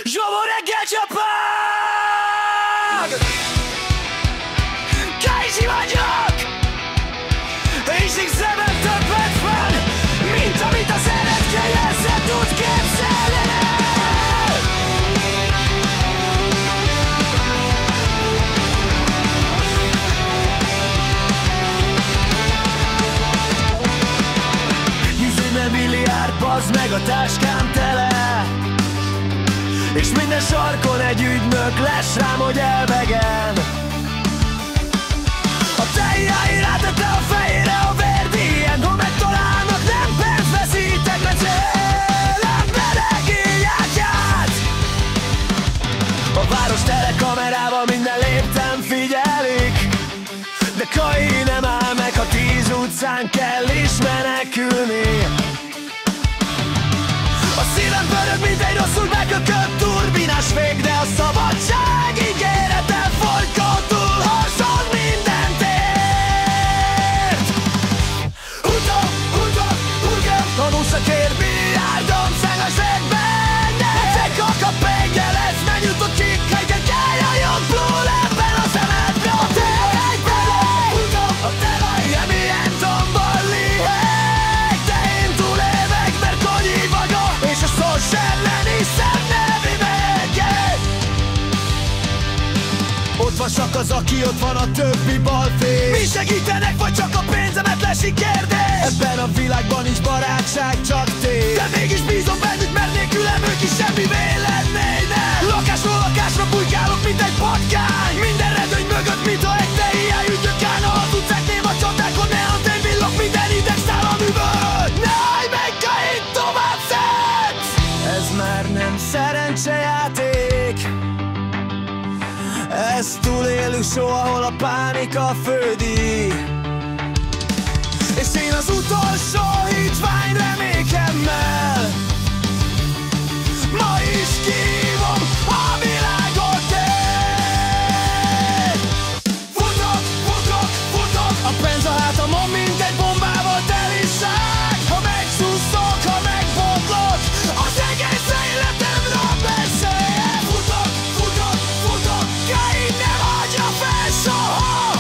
Zsomó reggel csapag! Kajzsi vagyok! És igzemem többet van, mint amit az eredkelyezze tud képzelni. Milliárd, bazd meg, a táskám tele, és minden sarkon egy ügynök lesz rám, hogy elvegen. A teljai rátette a fejére a verdíjen, ha megtalálnak, nem pénzt veszítek, mert emberek írják át. A város tele kamerával, minden léptem figyelik, de Kai nem áll meg, ha 10 utcán kell is menekülni. A szívem pörög, mint egy rosszul megökött turbinás vég, de a szabadság ígérete folytatul, harcol mindentért. Utok, tanúszakér, milliárdom, szengaség benne. Ezek a kapengye lesz, menjutott csíkhelyken, kárjajjon plúl ebben a szemedbe. A telej tele, a telej, milyen tombol liheg, de én túlélek, mert Konyi vagyok, és a szors ellen hiszem nevi megyek. Ott van csak az, aki ott van, a többi balfés. Mi segítenek, vagy csak a pénzemet lesik kérdés? Ebben a világban nincs barátság, csak tét. De mégis bízom bennük, mert nélkülem ők is semmivé lennének. Lakásról lakásra bujkálok, mint egy patkány. Minden redőny mögött, mintha egy tehiáj ügyök állna az utcák, ném a csatákon, neontén villog, minden ideg száll a művöd. Ne állj meg, Kain, tovább szedsz! Ez már nem szerencsejáték, ezt túlélünk soha, ahol a pánika fődik. És én az utolsó hitvány remékemmel ma is kívom a világot én. Futok, a pénz a hátamon, mint egy bombával teli ság. Ha megszúszok, ha megbotlok, az egész életemről beszél. Futok, Kain nem hagyja fel soha.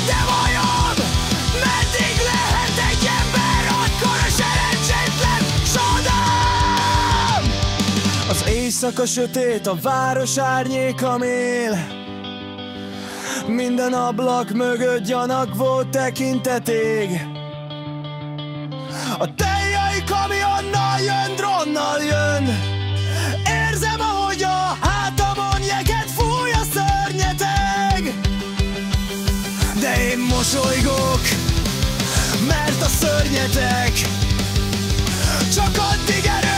De vajon meddig lehet egy ember akkora szerencsétlen csodám? Az éjszaka sötét, a város árnyéka mél. Minden ablak mögött gyanakvó tekintetég. A teljai kamionnal jön, dronnal jön. Érzem, ahogy a hátamon jeget fúj a szörnyeteg. De én mosolygok, mert a szörnyeteg csak addig erő,